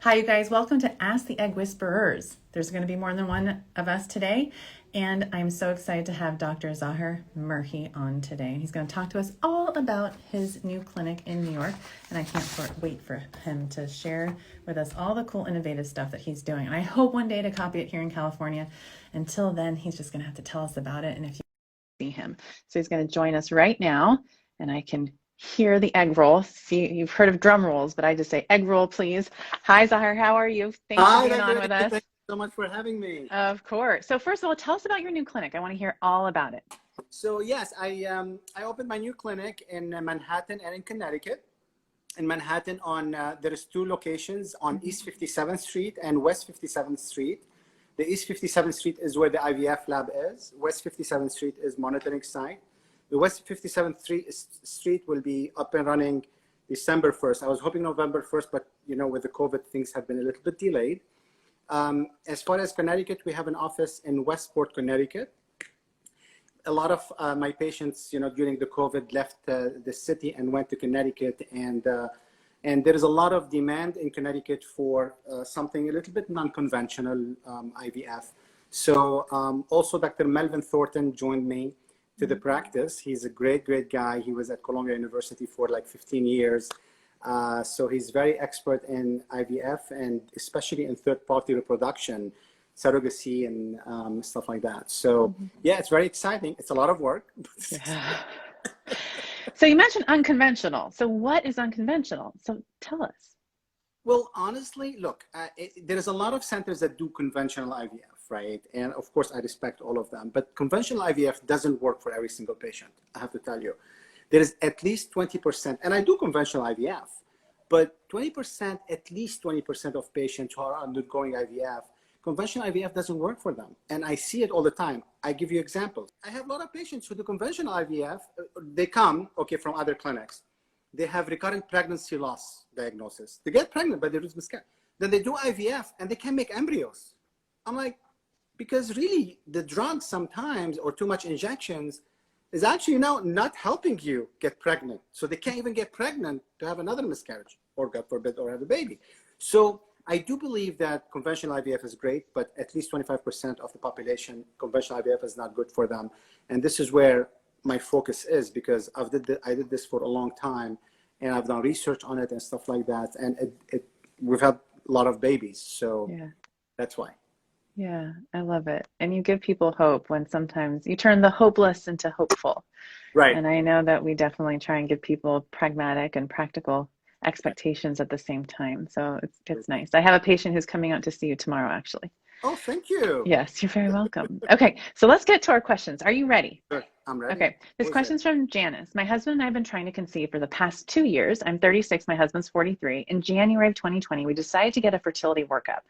Hi, you guys. Welcome to Ask the Egg Whisperers. There's going to be more than one of us today, and I'm so excited to have Dr. Zaher Merhi on today. He's going to talk to us all about his new clinic in New York, and I can't wait for him to share with us all the cool, innovative stuff that he's doing. And I hope one day to copy it here in California. Until then, he's just going to have to tell us about it, and if you see him. So he's going to join us right now, and I can hear the egg roll. See, you've heard of drum rolls, but I just say egg roll, please. Hi, Zaher. How are you? Thanks for being on with us. Thank you so much for having me. Of course. So first of all, tell us about your new clinic. I want to hear all about it. So yes, I opened my new clinic in Manhattan and in Connecticut. In Manhattan, there is two locations on East 57th Street and West 57th Street. The East 57th Street is where the IVF lab is. West 57th Street is monitoring site. The West 57th Street will be up and running December 1st. I was hoping November 1st, but you know, with the COVID, things have been a little bit delayed. As far as Connecticut, we have an office in Westport, Connecticut. A lot of my patients, you know, during the COVID left the city and went to Connecticut, and there is a lot of demand in Connecticut for something a little bit non-conventional IVF. So also Dr. Melvin Thornton joined me to the practice. He's a great guy. He was at Columbia University for like 15 years. So he's very expert in IVF and especially in third-party reproduction, surrogacy and stuff like that. So yeah, it's very exciting. It's a lot of work. Yeah. So you mentioned unconventional. So what is unconventional? So tell us. Well, honestly, look, there is a lot of centers that do conventional IVF, right? And of course, I respect all of them. But conventional IVF doesn't work for every single patient, I have to tell you. There is at least 20%, and I do conventional IVF, but 20%, at least 20% of patients who are undergoing IVF, conventional IVF doesn't work for them. And I see it all the time. I give you examples. I have a lot of patients who do conventional IVF. They come, okay, from other clinics. They have recurrent pregnancy loss diagnosis. They get pregnant, but they lose miscarriage. Then they do IVF and they can't make embryos. I'm like, because really the drugs sometimes, or too much injections, is actually now not helping you get pregnant. So they can't even get pregnant to have another miscarriage, or God forbid, or have a baby. So I do believe that conventional IVF is great, but at least 25% of the population, conventional IVF is not good for them. And this is where my focus is, because I did this for a long time, and I've done research on it and stuff like that. And we've had a lot of babies. So yeah, that's why. Yeah, I love it. And you give people hope when sometimes you turn the hopeless into hopeful. Right. And I know that we definitely try and give people pragmatic and practical expectations at the same time. So it's nice. I have a patient who's coming out to see you tomorrow, actually. Oh, thank you. Yes, you're very welcome. Okay, so let's get to our questions. Are you ready? Sure, I'm ready. Okay, this question's from Janice. My husband and I have been trying to conceive for the past 2 years. I'm 36, my husband's 43. In January of 2020, we decided to get a fertility workup.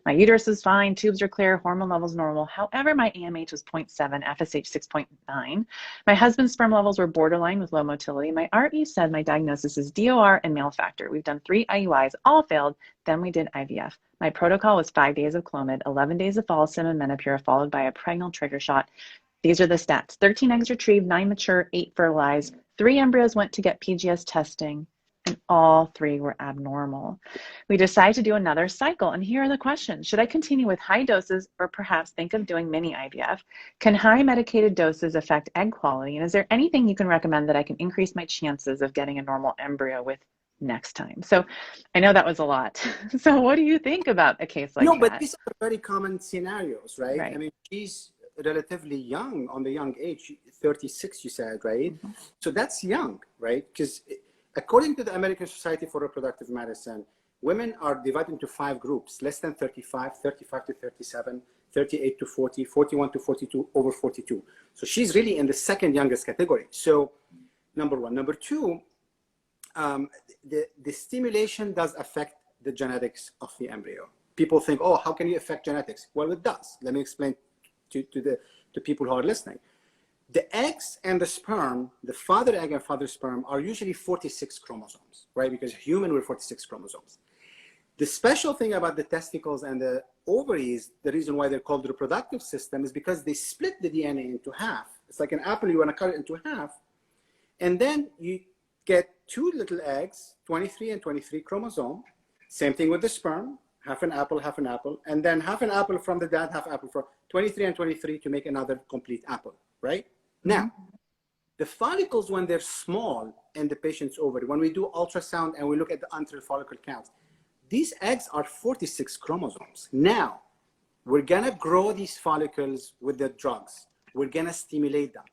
My uterus is fine, tubes are clear, hormone levels normal. However, my AMH was 0.7, FSH 6.9. My husband's sperm levels were borderline with low motility. My RE said my diagnosis is DOR and male factor. We've done 3 IUIs, all failed. Then we did IVF. My protocol was 5 days of Clomid, 11 days of Follistim and Menopur, followed by a pregnal trigger shot. These are the stats: 13 eggs retrieved, 9 mature, 8 fertilized, 3 embryos went to get PGS testing, and all 3 were abnormal. We decided to do another cycle, and here are the questions. Should I continue with high doses or perhaps think of doing mini-IVF? Can high medicated doses affect egg quality? And is there anything you can recommend that I can increase my chances of getting a normal embryo with next time? So I know that was a lot. So what do you think about a case like that? No, but these are very common scenarios, right? I mean, she's relatively young, on the young age, 36, you said, right? So that's young, right? Because according to the American Society for Reproductive Medicine, women are divided into 5 groups: less than 35, 35 to 37, 38 to 40, 41 to 42, over 42. So she's really in the second youngest category. So number one. Number two, the stimulation does affect the genetics of the embryo. People think, oh, how can you affect genetics? Well, it does. Let me explain to people who are listening. The eggs and the sperm, the father egg and father sperm, are usually 46 chromosomes, right? Because human, we're 46 chromosomes. The special thing about the testicles and the ovaries, the reason why they're called the reproductive system, is because they split the DNA into half. It's like an apple, you want to cut it into half. And then you get 2 little eggs, 23 and 23 chromosome. Same thing with the sperm. half an apple, and then half an apple from the dad, half apple from 23 and 23 to make another complete apple, right? Now, the follicles, when they're small in the patient's ovary, when we do ultrasound and we look at the antral follicle count, these eggs are 46 chromosomes. Now, we're gonna grow these follicles with the drugs. We're gonna stimulate them.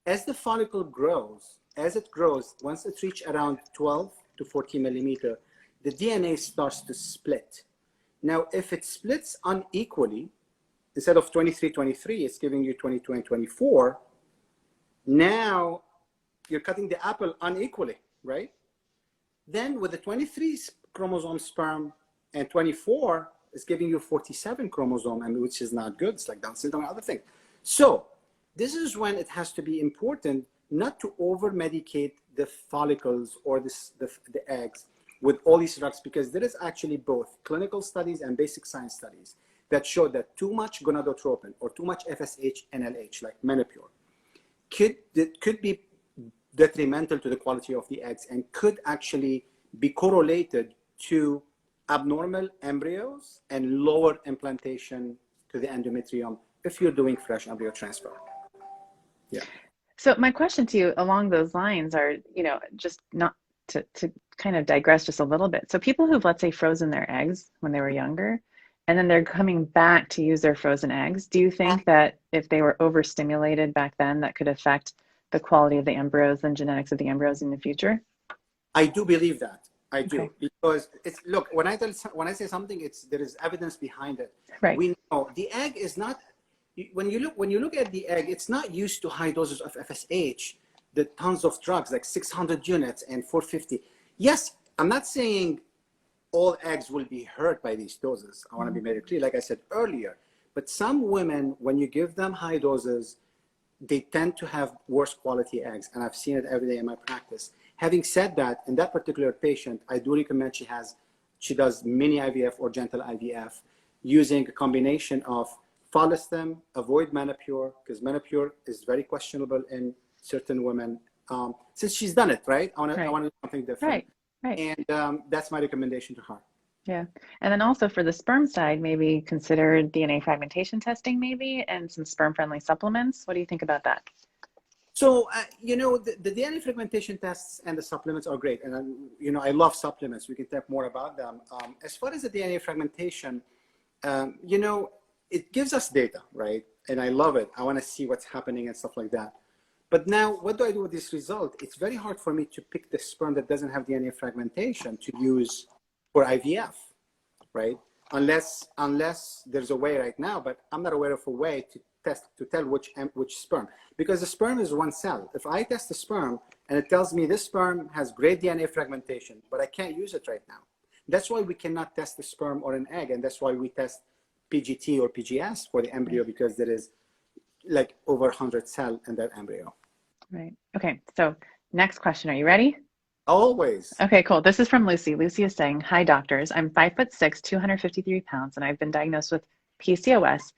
As the follicle grows, once it reaches around 12 to 14 millimeter, the DNA starts to split. Now, if it splits unequally, instead of 23, 23, it's giving you 22 and 24. Now, you're cutting the apple unequally, right? Then with the 23 chromosome sperm and 24, it's giving you 47 chromosome, and which is not good. It's like Down syndrome and other things. So this is when it has to be important not to over-medicate the follicles or the eggs with all these drugs, because there is actually both clinical studies and basic science studies that show that too much gonadotropin or too much FSH and LH, like Menopur, could be detrimental to the quality of the eggs and could actually be correlated to abnormal embryos and lower implantation to the endometrium if you're doing fresh embryo transfer. Yeah. So my question to you along those lines are, just not to kind of digress just a little bit. So people who've, let's say, frozen their eggs when they were younger, and then they're coming back to use their frozen eggs, do you think that if they were overstimulated back then, that could affect the quality of the embryos and genetics of the embryos in the future? I do believe that. I do, okay. Because look, when I say something, there is evidence behind it. Right. We know the egg is not, when you look at the egg, it's not used to high doses of FSH, the tons of drugs like 600 units and 450. Yes, I'm not saying all eggs will be hurt by these doses. I want to be very clear, like I said earlier. But some women, when you give them high doses, they tend to have worse quality eggs, and I've seen it every day in my practice. Having said that, in that particular patient, I do recommend she does mini-IVF or gentle IVF using a combination of follistim, avoid Menopur, because Menopur is very questionable in certain women. Since she's done it, right? I want to do something different. Right. And that's my recommendation to her. Yeah. And then also for the sperm side, maybe consider DNA fragmentation testing maybe, and some sperm-friendly supplements. What do you think about that? So, the DNA fragmentation tests and the supplements are great. And, I love supplements. We can talk more about them. As far as the DNA fragmentation, it gives us data, right? And I love it. I want to see what's happening and stuff like that. But now, what do I do with this result? It's very hard for me to pick the sperm that doesn't have DNA fragmentation to use for IVF, right? Unless there's a way right now, but I'm not aware of a way to tell which sperm, because the sperm is one cell. If I test the sperm and it tells me this sperm has great DNA fragmentation, but I can't use it right now. That's why we cannot test the sperm or an egg, and that's why we test PGT or PGS for the embryo, because there is like over 100 cells in that embryo. Right. Okay. So next question. Are you ready? Always. Okay, cool. This is from Lucy. Lucy is saying, "Hi doctors. I'm 5'6", 253 pounds, and I've been diagnosed with PCOS,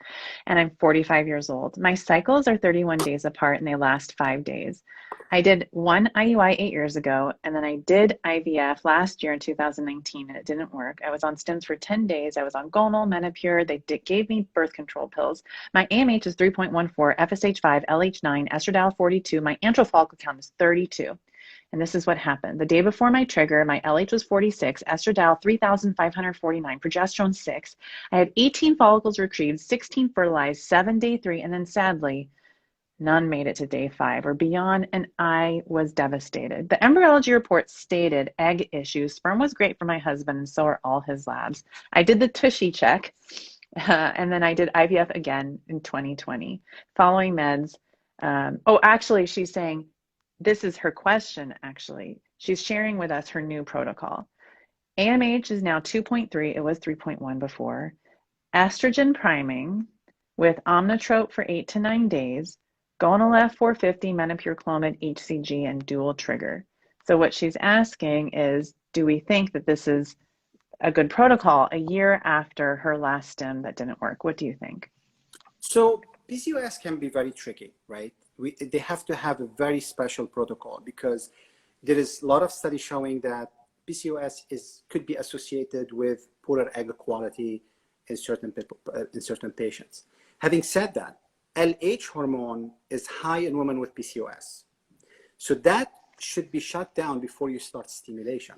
and I'm 45 years old. My cycles are 31 days apart, and they last 5 days. I did one IUI 8 years ago, and then I did IVF last year in 2019, and it didn't work. I was on stims for 10 days. I was on Gonal, Menopur. They gave me birth control pills. My AMH is 3.14, FSH5, LH9, estradiol 42. My antral follicle count is 32. And this is what happened. The day before my trigger, my LH was 46, estradiol 3,549, progesterone 6. I had 18 follicles retrieved, 16 fertilized, 7 day 3, and then sadly, none made it to day 5 or beyond, and I was devastated. The embryology report stated egg issues. Sperm was great for my husband, and so are all his labs. I did the Tushy check, and then I did IVF again in 2020. Following meds, actually, she's saying, this is her question, actually. She's sharing with us her new protocol. AMH is now 2.3. It was 3.1 before. Estrogen priming with Omnitrope for 8 to 9 days. Gonal-F 450, Menopur, Clomid, HCG, and dual trigger. So what she's asking is, do we think that this is a good protocol a year after her last stim that didn't work? What do you think? So PCOS can be very tricky, right? They have to have a very special protocol, because there is a lot of studies showing that PCOS could be associated with poorer egg quality in certain people, in certain patients. Having said that, LH hormone is high in women with PCOS. So that should be shut down before you start stimulation.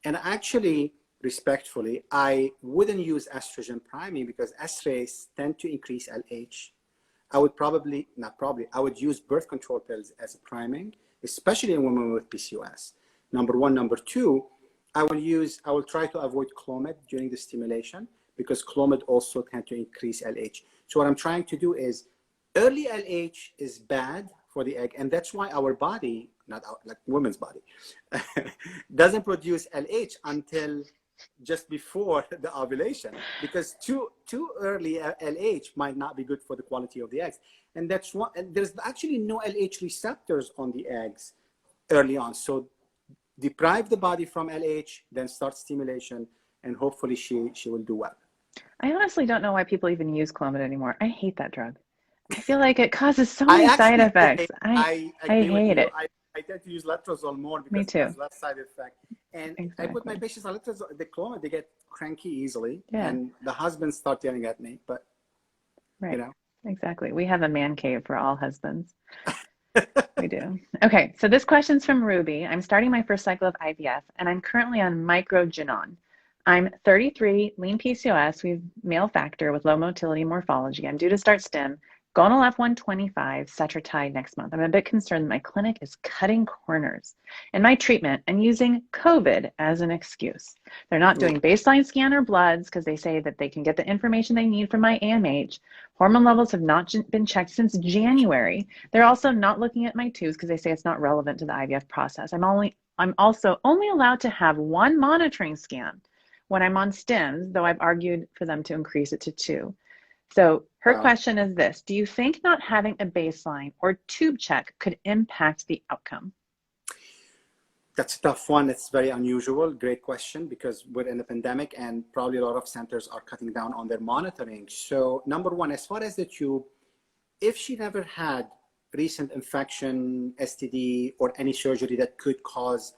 And actually, respectfully, I wouldn't use estrogen priming because estrays tend to increase LH. I would I would use birth control pills as a priming, especially in women with PCOS. Number one. Number two, I will try to avoid Clomid during the stimulation because Clomid also tend to increase LH. So what I'm trying to do is, early LH is bad for the egg, and that's why our body, like women's body, doesn't produce LH until just before the ovulation, because too early LH might not be good for the quality of the eggs. And that's why, and there's actually no LH receptors on the eggs early on. So deprive the body from LH, then start stimulation, and hopefully she will do well. I honestly don't know why people even use Clomid anymore. I hate that drug. I feel like it causes so many side effects. I hate it. I tend to use letrozole more because Me too. it has less side effect. And exactly. I put my patients on letrozole, the Clomid, they get cranky easily. Yeah. And the husbands start yelling at me, but right. you know. Exactly. We have a man cave for all husbands. We do. Okay, so this question's from Ruby. I'm starting my first cycle of IVF, and I'm currently on microgynon. I'm 33, lean PCOS, we have male factor with low motility morphology. I'm due to start stim, gonal F125, Cetrotide next month. I'm a bit concerned that my clinic is cutting corners in my treatment and using COVID as an excuse. They're not doing baseline scan or bloods because they say that they can get the information they need from my AMH. Hormone levels have not been checked since January. They're also not looking at my tubes because they say it's not relevant to the IVF process. I'm also only allowed to have one monitoring scan when I'm on stims, though I've argued for them to increase it to 2. So her question is this: do you think not having a baseline or tube check could impact the outcome? That's a tough one. It's very unusual. Great question, because we're in a pandemic and probably a lot of centers are cutting down on their monitoring. So number one, as far as the tube, if she never had recent infection, STD, or any surgery that could cause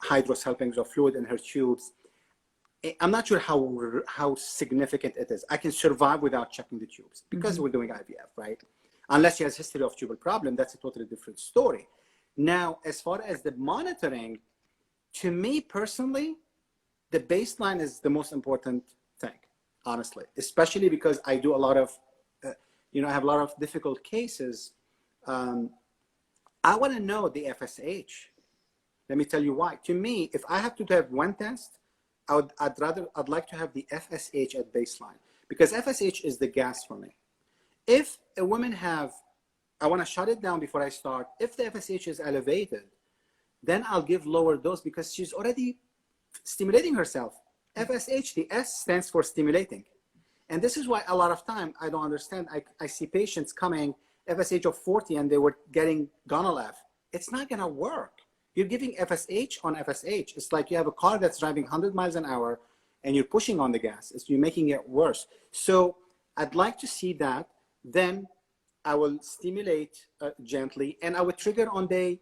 hydrosalpinx or fluid in her tubes, I'm not sure how significant it is. I can survive without checking the tubes because we're doing IVF, right? Unless she has history of tubal problem, that's a totally different story. Now, as far as the monitoring, to me personally, the baseline is the most important thing, honestly, especially because I do a lot of, I have a lot of difficult cases. I want to know the FSH. Let me tell you why. To me, if I have to have one test, I'd like to have the FSH at baseline, because FSH is the gas for me. If a woman I want to shut it down before I start. If the FSH is elevated, then I'll give lower dose because she's already stimulating herself. FSH, the S stands for stimulating. And this is why a lot of time I don't understand. I see patients coming FSH of 40 and they were getting gonal F. It's not going to work. You're giving FSH on FSH. It's like you have a car that's driving 100 miles an hour and you're pushing on the gas. You're making it worse. So I'd like to see that. Then I will stimulate gently, and I would trigger on day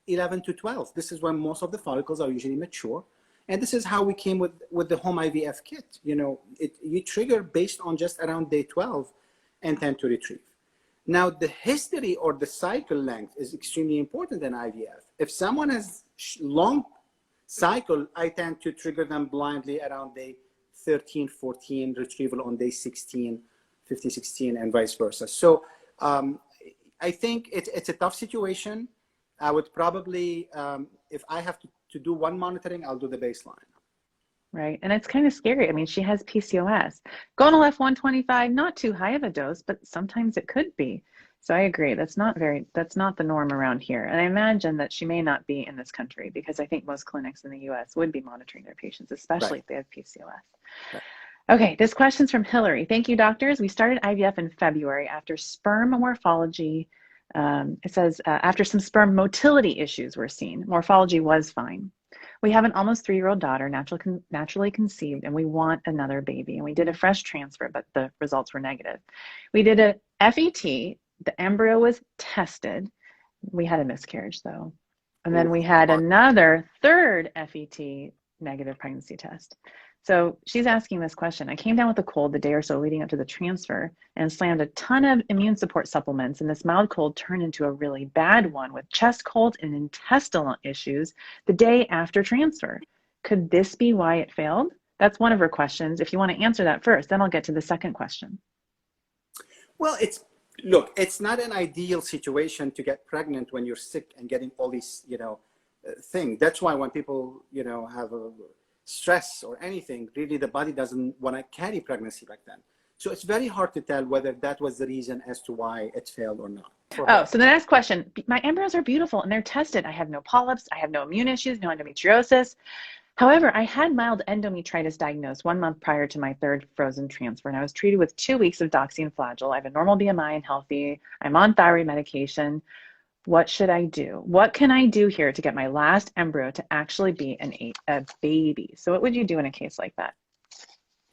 11 to 12. This is when most of the follicles are usually mature. And this is how we came with the home IVF kit. You trigger based on just around day 12 and tend to retrieve. Now, the history or the cycle length is extremely important in IVF. If someone has long cycle, I tend to trigger them blindly around day 13, 14, retrieval on day 16, 15, 16, and vice versa. So I think it's a tough situation. I would probably, if I have to do one monitoring, I'll do the baseline. Right. And it's kind of scary. I mean, she has PCOS. Gonal F125, not too high of a dose, but sometimes it could be. So I agree. That's not the norm around here. And I imagine that she may not be in this country because I think most clinics in the US would be monitoring their patients, especially if they have PCOS. Right. Okay, this question's from Hillary. Thank you, doctors. We started IVF in February after sperm morphology. It says, after some sperm motility issues were seen. Morphology was fine. We have an almost 3-year-old daughter, naturally conceived, and we want another baby. And we did a fresh transfer, but the results were negative. We did a FET. The embryo was tested. We had a miscarriage, though. And then we had another third FET negative pregnancy test. So she's asking this question. I came down with a cold the day or so leading up to the transfer and slammed a ton of immune support supplements. And this mild cold turned into a really bad one with chest cold and intestinal issues the day after transfer. Could this be why it failed? That's one of her questions. If you want to answer that first, then I'll get to the second question. Well, look, it's not an ideal situation to get pregnant when you're sick and getting all these, things. That's why when people, have a stress or anything, really the body doesn't want to carry pregnancy back then. So it's very hard to tell whether that was the reason as to why it failed or not. Oh, so the next question, my embryos are beautiful and they're tested. I have no polyps, I have no immune issues, no endometriosis. However, I had mild endometritis diagnosed 1 month prior to my third frozen transfer, and I was treated with 2 weeks of doxy and flagyl. I have a normal BMI and healthy. I'm on thyroid medication. What should I do? What can I do here to get my last embryo to actually be a baby? So what would you do in a case like that?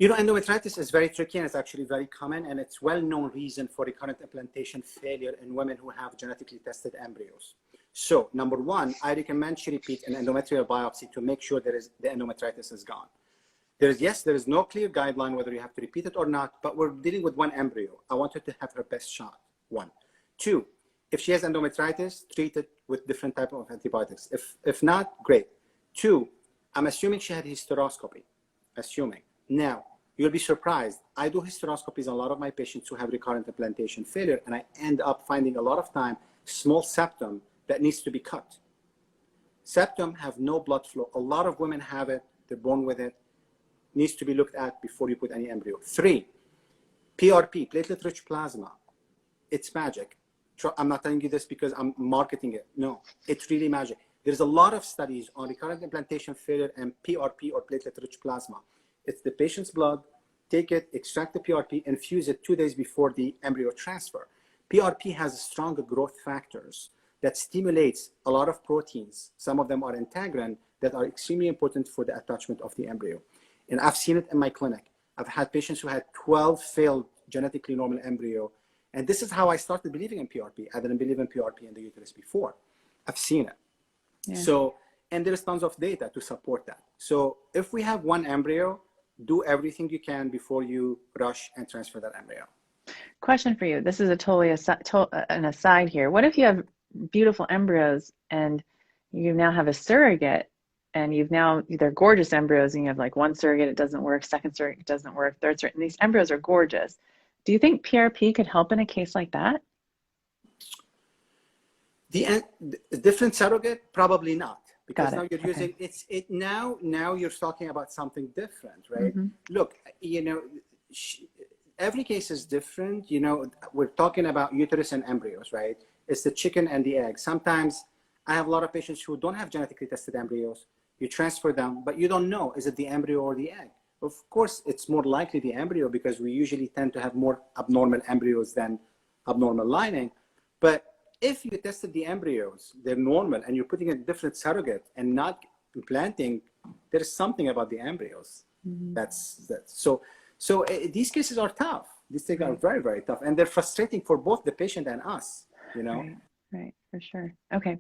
Endometritis is very tricky and it's actually very common, and it's well-known reason for recurrent implantation failure in women who have genetically tested embryos. So number one, I recommend she repeat an endometrial biopsy to make sure the endometritis is gone. There is no clear guideline whether you have to repeat it or not, but we're dealing with one embryo. I want her to have her best shot, one. Two, if she has endometritis, treat it with different type of antibiotics. If not, great. Two, I'm assuming she had hysteroscopy, Now, you'll be surprised. I do hysteroscopies on a lot of my patients who have recurrent implantation failure, and I end up finding a lot of time small septum that needs to be cut. Septum have no blood flow. A lot of women have it. They're born with it. Needs to be looked at before you put any embryo. Three, PRP, platelet-rich plasma. It's magic. I'm not telling you this because I'm marketing it. No, it's really magic. There's a lot of studies on recurrent implantation failure and PRP or platelet-rich plasma. It's the patient's blood. Take it, extract the PRP, infuse it 2 days before the embryo transfer. PRP has stronger growth factors that stimulates a lot of proteins. Some of them are integrin that are extremely important for the attachment of the embryo. And I've seen it in my clinic. I've had patients who had 12 failed genetically normal embryo. And this is how I started believing in PRP. I didn't believe in PRP in the uterus before. I've seen it. Yeah. So, and there's tons of data to support that. So if we have one embryo, do everything you can before you rush and transfer that embryo. Question for you. This is an aside here. What if you have beautiful embryos and you now have a surrogate and they're gorgeous embryos and you have like one surrogate, it doesn't work, second surrogate, it doesn't work, third surrogate, and these embryos are gorgeous. Do you think PRP could help in a case like that? The different surrogate, probably not, because now you're using now you're talking about something different, right? Mm-hmm. Look, every case is different. We're talking about uterus and embryos, right? It's the chicken and the egg. Sometimes I have a lot of patients who don't have genetically tested embryos. You transfer them, but you don't know, is it the embryo or the egg? Of course, it's more likely the embryo because we usually tend to have more abnormal embryos than abnormal lining. But if you tested the embryos, they're normal, and you're putting a different surrogate and not implanting, there's something about the embryos. Mm-hmm. So these cases are tough. These things are very, very tough, and they're frustrating for both the patient and us. Right, for sure. Okay.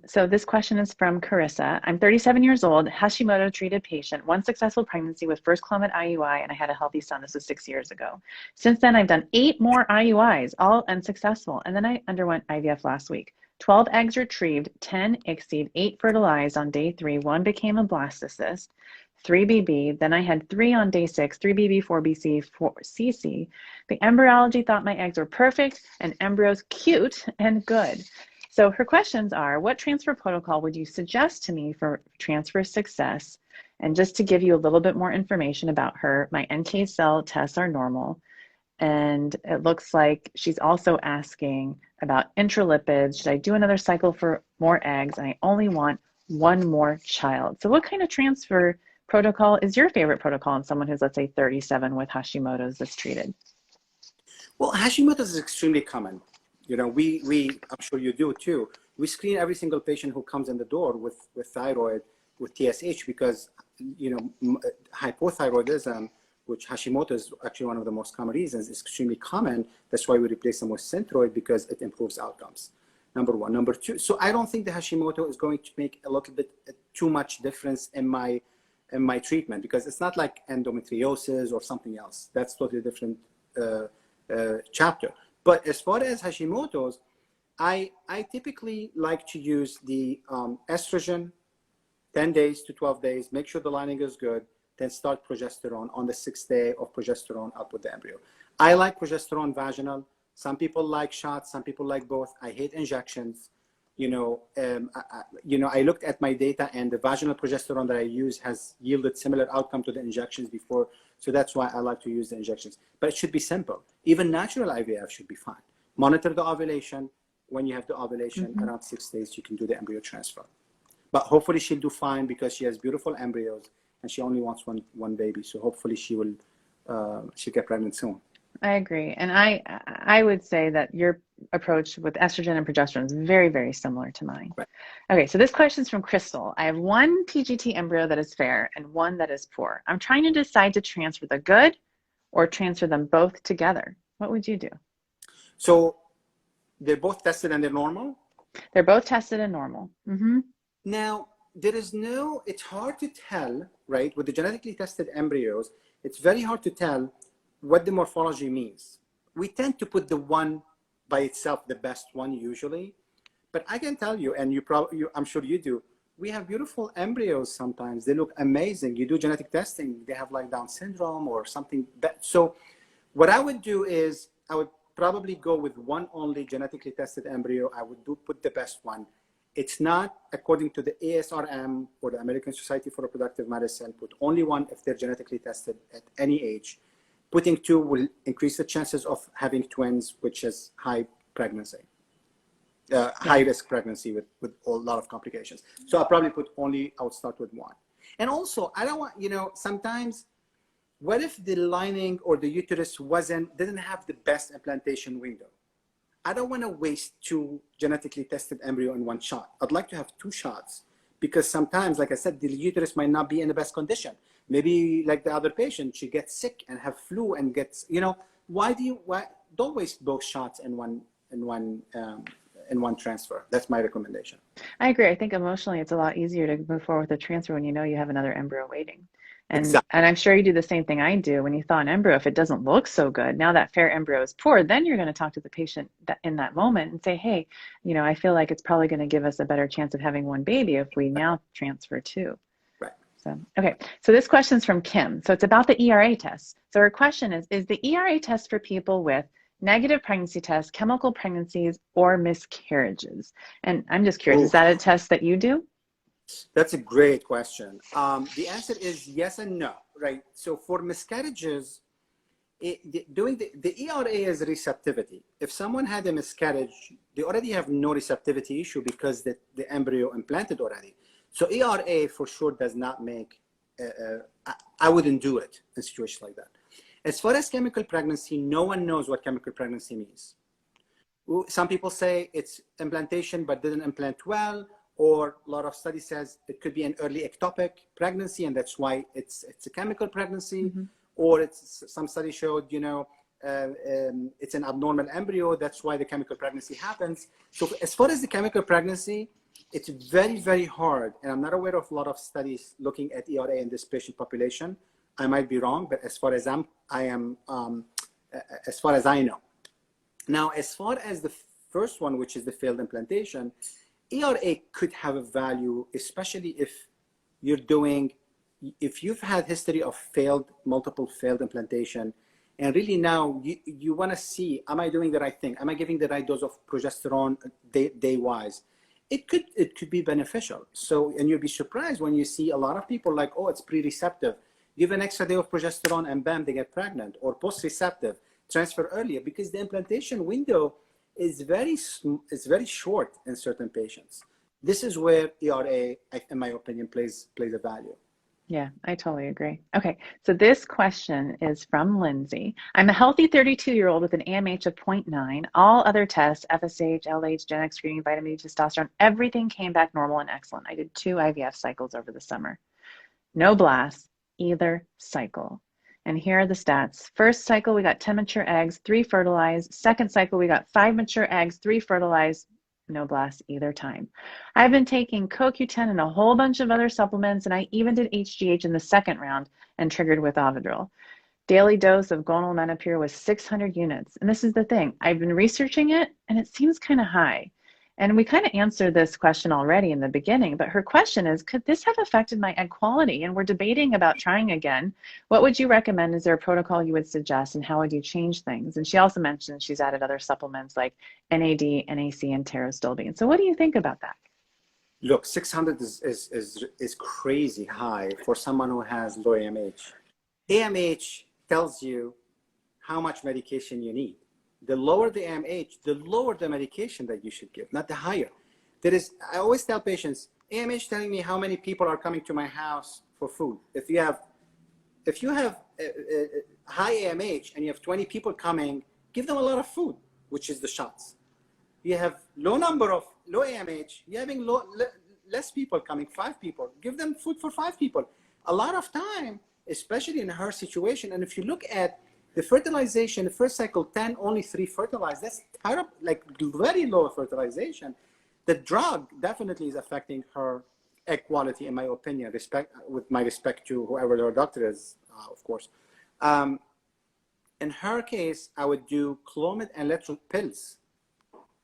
So this question is from Carissa. I'm 37 years old, Hashimoto treated patient, 1 successful pregnancy with first Clomid IUI, and I had a healthy son. This was 6 years ago. Since then, I've done 8 more IUIs, all unsuccessful. And then I underwent IVF last week. 12 eggs retrieved, 10 ICSI'd, 8 fertilized on day 3, 1 became a blastocyst, 3 BB, then I had 3 on day 6, 3 BB, 4 BC, 4 CC. The embryology thought my eggs were perfect and embryos cute and good. So her questions are, what transfer protocol would you suggest to me for transfer success? And just to give you a little bit more information about her, my NK cell tests are normal. And it looks like she's also asking about intralipids. Should I do another cycle for more eggs? And I only want 1 more child. So what kind of transfer protocol is your favorite protocol in someone who's, let's say, 37 with Hashimoto's that's treated? Well, Hashimoto's is extremely common. I'm sure you do too. We screen every single patient who comes in the door with thyroid, with TSH, because, hypothyroidism, which Hashimoto is actually one of the most common reasons, is extremely common. That's why we replace them with Synthroid, because it improves outcomes. Number one. Number two, so I don't think the Hashimoto is going to make a little bit too much difference in my treatment, because it's not like endometriosis or something else. That's totally different chapter. But as far as Hashimoto's, I typically like to use the estrogen, 10 days to 12 days, make sure the lining is good, then start progesterone on the 6th day of progesterone up with the embryo. I like progesterone vaginal. Some people like shots, some people like both. I hate injections. I looked at my data, and the vaginal progesterone that I use has yielded similar outcome to the injections before. So that's why I like to use the injections. But it should be simple. Even natural IVF should be fine. Monitor the ovulation. When you have the ovulation, around 6 days, you can do the embryo transfer. But hopefully she'll do fine, because she has beautiful embryos and she only wants one baby. So hopefully she'll get pregnant soon. I agree. And I would say that your approach with estrogen and progesterone is very, very similar to mine. Right. Okay, so this question is from Crystal. I have one PGT embryo that is fair and one that is poor. I'm trying to decide to transfer the good or transfer them both together. What would you do? So they're both tested and they're normal? They're both tested and normal. Now, it's hard to tell, right? With the genetically tested embryos, it's very hard to tell what the morphology means. We tend to put the one by itself, the best one usually. But I can tell you, and I'm sure you do, we have beautiful embryos sometimes. They look amazing. You do genetic testing, they have like Down syndrome or something. So what I would do is I would probably go with one only genetically tested embryo. I would put the best one. It's not, according to the ASRM or the American Society for Reproductive Medicine, put only one if they're genetically tested at any age. Putting two will increase the chances of having twins, which is high pregnancy, high risk pregnancy with a lot of complications. So I would start with one. And also, I don't want, sometimes, what if the lining or the uterus didn't have the best implantation window? I don't want to waste two genetically tested embryo in one shot. I'd like to have two shots, because sometimes, like I said, the uterus might not be in the best condition. Maybe like the other patient, she gets sick and have flu and gets, why don't waste both shots in one transfer. That's my recommendation. I agree. I think emotionally it's a lot easier to move forward with a transfer when you know you have another embryo waiting. And, exactly. And I'm sure you do the same thing I do. When you thaw an embryo, if it doesn't look so good, now that fair embryo is poor, then you're going to talk to the patient in that moment and say, hey, I feel like it's probably going to give us a better chance of having one baby if we now transfer two. Right. So, okay. So this question's from Kim. So it's about the ERA test. So her question is the ERA test for people with negative pregnancy tests, chemical pregnancies, or miscarriages? And I'm just curious, is that a test that you do? That's a great question. The answer is yes and no, right? So for miscarriages, the ERA is receptivity. If someone had a miscarriage, they already have no receptivity issue because the embryo implanted already. So ERA for sure does not make, I wouldn't do it in situations like that. As far as chemical pregnancy, no one knows what chemical pregnancy means. Some people say it's implantation but didn't implant well, or a lot of studies says it could be an early ectopic pregnancy and that's why it's a chemical pregnancy, or some study showed, it's an abnormal embryo, that's why the chemical pregnancy happens. So as far as the chemical pregnancy, it's very, very hard, and I'm not aware of a lot of studies looking at ERA in this patient population. I might be wrong, but as far as I know. Now, as far as the first one, which is the failed implantation, ERA could have a value, especially if you've had history of multiple failed implantation, and really now you want to see, am I doing the right thing? Am I giving the right dose of progesterone day-wise? It could be beneficial. So, and you'll be surprised when you see a lot of people like, oh, it's pre-receptive. Give an extra day of progesterone and bam, they get pregnant, or post-receptive, transfer earlier, because the implantation window is very short in certain patients. This is where ERA, in my opinion, plays a value. Yeah, I totally agree. Okay, so this question is from Lindsay. I'm a healthy 32-year-old with an AMH of 0.9. All other tests, FSH, LH, genetic screening, vitamin D, testosterone, everything came back normal and excellent. I did 2 IVF cycles over the summer. No blasts, either cycle. And here are the stats. First cycle, we got 10 mature eggs, 3 fertilized. Second cycle, we got 5 mature eggs, 3 fertilized, no blast either time. I've been taking CoQ10 and a whole bunch of other supplements, and I even did HGH in the second round and triggered with Ovidrel. Daily dose of gonal menopur was 600 units. And this is the thing, I've been researching it and it seems kind of high. And we kind of answered this question already in the beginning, but her question is, could this have affected my egg quality? And we're debating about trying again. What would you recommend? Is there a protocol you would suggest, and how would you change things? And she also mentioned she's added other supplements like NAD, NAC, and pterostilbene. So what do you think about that? Look, 600 is crazy high for someone who has low AMH. AMH tells you how much medication you need. The lower the AMH, the lower the medication that you should give, not the higher. I always tell patients, AMH telling me how many people are coming to my house for food. If you have high AMH and you have 20 people coming, give them a lot of food, which is the shots. You have low AMH, you're having less people coming, 5 people, give them food for 5 people. A lot of time, especially in her situation, and if you look at the fertilization, the first cycle 10, only 3 fertilized. That's terrible, like very low fertilization. The drug definitely is affecting her egg quality, in my opinion, with my respect to whoever her doctor is, of course. In her case, I would do Clomid and Letrozole pills,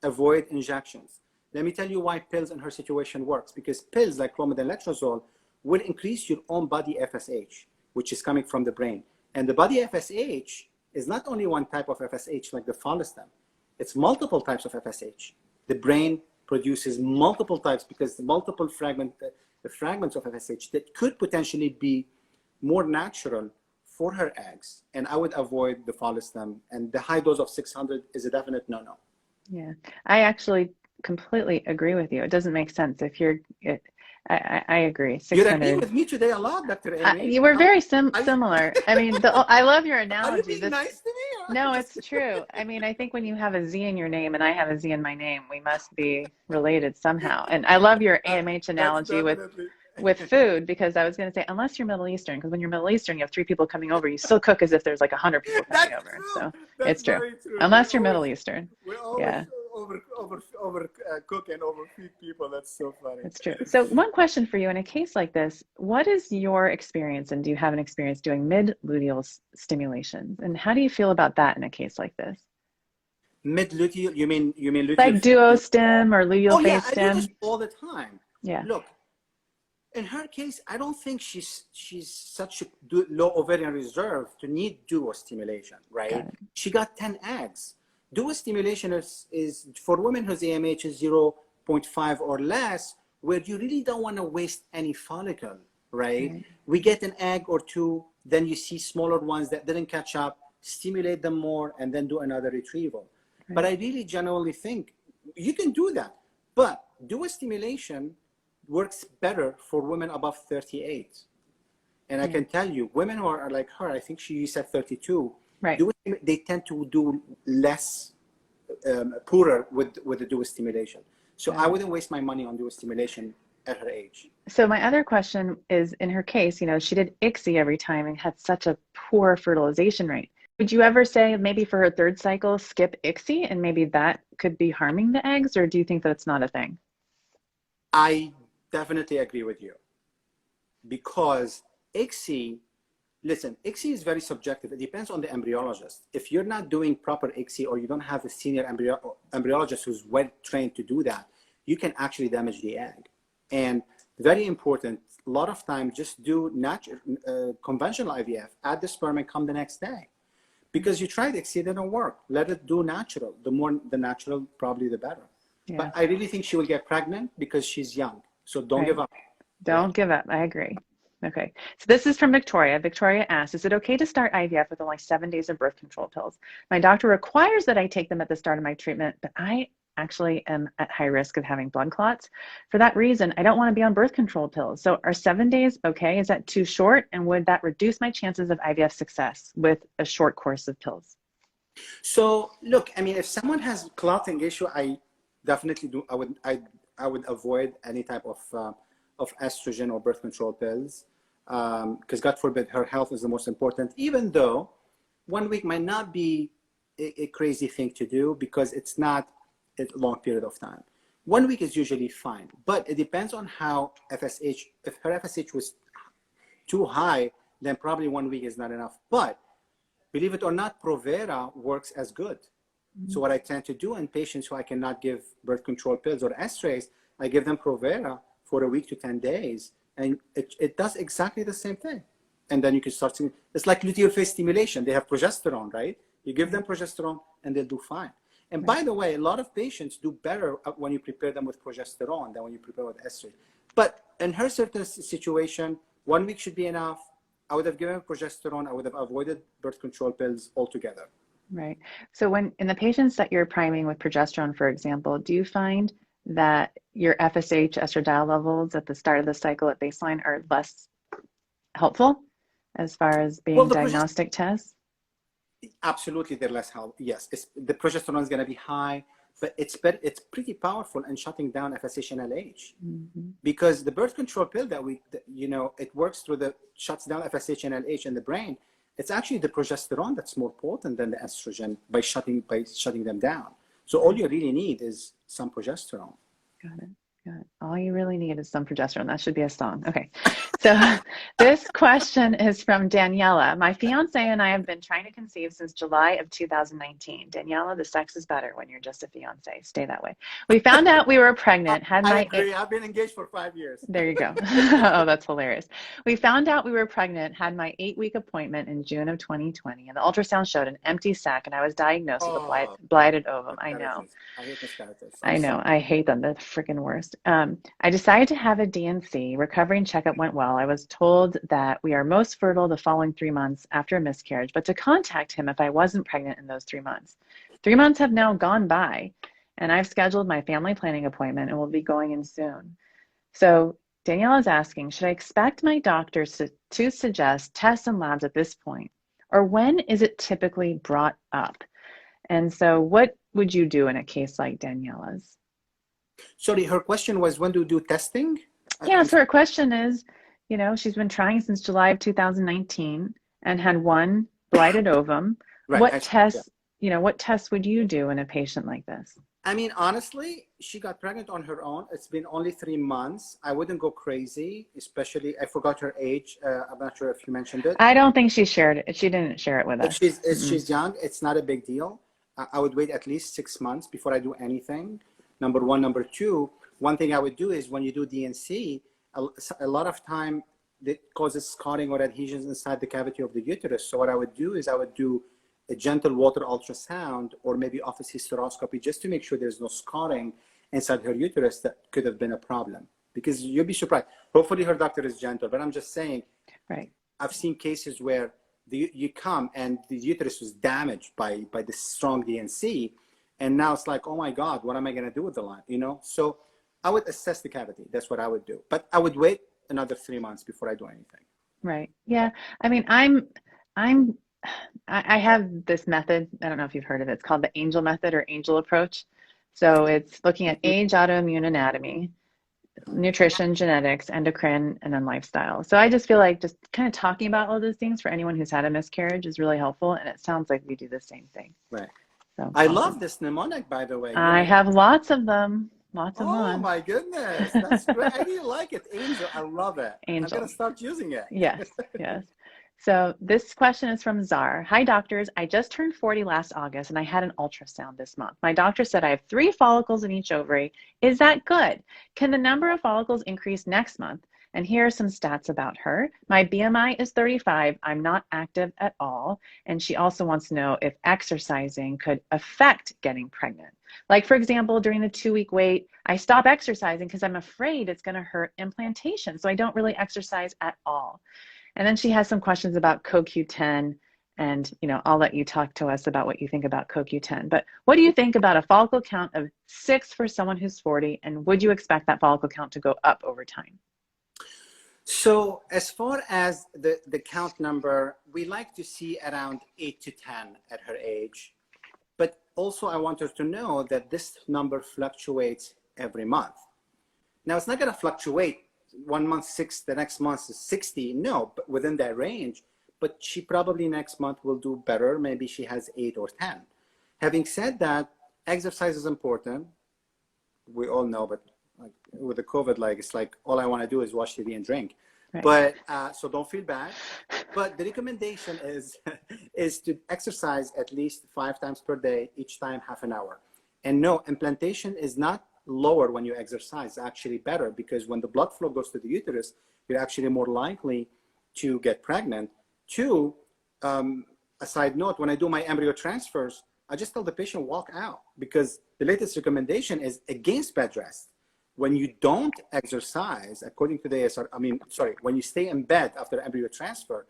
avoid injections. Let me tell you why pills in her situation works, because pills like Clomid and Letrozole will increase your own body FSH, which is coming from the brain. And the body FSH is not only one type of FSH like the follistim, it's multiple types of FSH. The brain produces multiple types because the multiple fragments of FSH that could potentially be more natural for her eggs. And I would avoid the follistim, and the high dose of 600 is a definite no-no. Yeah, I actually completely agree with you. It doesn't make sense if you're, I agree. 600. You're agreeing with me today a lot, Dr. Aimee. You were very similar. I mean, I love your analogy. Are you being nice to me? No, it's true. I mean, I think when you have a Z in your name and I have a Z in my name, we must be related somehow. And I love your AMH analogy with food, because I was going to say, unless you're Middle Eastern, because when you're Middle Eastern, you have 3 people coming over, you still cook as if there's like 100 people coming over. True. So That's it's true. True. Unless you're Middle Eastern. We always Yeah. over cook and overfeed people. That's so funny. That's true. So one question for you, in a case like this, what is your experience, and do you have an experience doing mid-luteal stimulations? And how do you feel about that in a case like this? Mid-luteal, you mean luteal? Like duo stim or luteal phase stim? I do this all the time. Yeah. Look, in her case, I don't think she's such a low ovarian reserve to need duo stimulation, right? She got 10 eggs. Duo stimulation is for women whose AMH is 0.5 or less, where you really don't want to waste any follicle, right? We get an egg or 2, then you see smaller ones that didn't catch up, stimulate them more, and then do another retrieval. But I really genuinely think you can do that. But duo stimulation works better for women above 38. And I can tell you, women who are like her, I think she said 32, they tend to do less poorer with the duo stimulation. So I wouldn't waste my money on duo stimulation at her age. So my other question is, in her case, you know, she did ICSI every time and had such a poor fertilization rate. Would you ever say maybe for her 3rd cycle, skip ICSI, and maybe that could be harming the eggs, or do you think that's not a thing? I definitely agree with you, because ICSI, listen, ICSI is very subjective. It depends on the embryologist. If you're not doing proper ICSI, or you don't have a senior embryologist who's well trained to do that, you can actually damage the egg. And very important, a lot of time, just do conventional IVF, add the sperm and come the next day. Because you tried ICSI, it didn't work. Let it do natural. The more the natural, probably the better. Yeah. But I really think she will get pregnant because she's young. So don't give up. Don't give up. I agree. Okay. So this is from Victoria. Victoria asks, is it okay to start IVF with only 7 days of birth control pills? My doctor requires that I take them at the start of my treatment, but I actually am at high risk of having blood clots. For that reason, I don't want to be on birth control pills. So are 7 days okay? Is that too short? And would that reduce my chances of IVF success with a short course of pills? So look, I mean, if someone has clotting issue, I definitely do. I would avoid any type of estrogen or birth control pills, because God forbid, her health is the most important, even though 1 week might not be a crazy thing to do, because it's not a long period of time. 1 week is usually fine, but it depends on how FSH, if her FSH was too high, then probably 1 week is not enough. But believe it or not, Provera works as good. So what I tend to do in patients who I cannot give birth control pills or estrays, I give them Provera for a week to 10 days, and it does exactly the same thing. And then you can start seeing, it's like luteal phase stimulation. They have progesterone, right? You give them progesterone and they'll do fine. And by the way, a lot of patients do better when you prepare them with progesterone than when you prepare with estrogen. But in her certain situation, 1 week should be enough. I would have given progesterone. I would have avoided birth control pills altogether. Right. So when in the patients that you're priming with progesterone, for example, do you find that your FSH estradiol levels at the start of the cycle at baseline are less helpful as far as being diagnostic tests? Absolutely, they're less helpful. Yes, the progesterone is going to be high, but it's pretty powerful in shutting down FSH and LH, because the birth control pill that it works through shuts down FSH and LH in the brain. It's actually the progesterone that's more potent than the estrogen by shutting them down. So all you really need is some progesterone. Got it. Got it. All you really need is some progesterone. That should be a song. Okay. So this question is from Daniela. My fiance and I have been trying to conceive since July of 2019. Daniela, the sex is better when you're just a fiance. Stay that way. We found out we were pregnant. I agree. I've been engaged for 5 years. There you go. Oh, that's hilarious. We found out we were pregnant, had my 8-week appointment in June of 2020, and the ultrasound showed an empty sac, and I was diagnosed with a blighted ovum. I know. I hate miscarriages. I know. I hate them. They're the freaking worst. I decided to have a D&C. Recovery and checkup went well. I was told that we are most fertile the following 3 months after a miscarriage, but to contact him if I wasn't pregnant in those 3 months. 3 months have now gone by, and I've scheduled my family planning appointment and will be going in soon. So Danielle is asking, should I expect my doctors to suggest tests and labs at this point? Or when is it typically brought up? And so what would you do in a case like Daniela's? Sorry, her question was, when do you do testing? Yeah, so her question is, she's been trying since July of 2019 and had one blighted ovum. Right. What tests, what tests would you do in a patient like this? I mean, honestly, she got pregnant on her own. It's been only 3 months. I wouldn't go crazy, especially, I forgot her age. I'm not sure if you mentioned it. I don't think she shared it. She didn't share it with us. If she's young, it's not a big deal. I would wait at least 6 months before I do anything. Number one. Number two, one thing I would do is when you do D&C, a lot of time it causes scarring or adhesions inside the cavity of the uterus. So what I would do is I would do a gentle water ultrasound or maybe office hysteroscopy just to make sure there's no scarring inside her uterus that could have been a problem. Because you'll be surprised. Hopefully her doctor is gentle, but I'm just saying, right. I've seen cases where you come and the uterus was damaged by the strong D&C, and now it's like, oh my God, what am I going to do with the line? So I would assess the cavity. That's what I would do. But I would wait another 3 months before I do anything. Right. Yeah. I mean, I have this method. I don't know if you've heard of it. It's called the ANGEL method or ANGEL approach. So it's looking at age, autoimmune anatomy, nutrition, genetics, endocrine, and then lifestyle. So I just feel like just kind of talking about all those things for anyone who's had a miscarriage is really helpful. And it sounds like we do the same thing. Right. So I love this mnemonic, by the way. I have lots of them. Lots of them. Oh my goodness. That's great. I really like it. Angel. I love it. Angel. I'm going to start using it. Yes. Yes. So this question is from Zaher. Hi, doctors. I just turned 40 last August and I had an ultrasound this month. My doctor said I have 3 follicles in each ovary. Is that good? Can the number of follicles increase next month? And here are some stats about her. My BMI is 35. I'm not active at all. And she also wants to know if exercising could affect getting pregnant. Like, for example, during the 2-week wait, I stop exercising because I'm afraid it's going to hurt implantation. So I don't really exercise at all. And then she has some questions about CoQ10, and I'll let you talk to us about what you think about CoQ10. But what do you think about a follicle count of 6 for someone who's 40, and would you expect that follicle count to go up over time? So as far as the count number, we like to see around 8 to 10 at her age. But also I want her to know that this number fluctuates every month. Now it's not going to fluctuate 1 month 6, the next month is 60. No, but within that range. But she probably next month will do better. Maybe she has 8 or 10. Having said that, exercise is important. we all know, but like with the COVID, like it's like all I want to do is watch TV and drink. Right. But so don't feel bad. But the recommendation is is to exercise at least 5 times per day, each time half an hour. And no, implantation is not lower when you exercise, actually better, because when the blood flow goes to the uterus, you're actually more likely to get pregnant. Two, a side note, when I do my embryo transfers, I just tell the patient walk out, because the latest recommendation is against bed rest. When you don't exercise, according to the ASR, when you stay in bed after embryo transfer,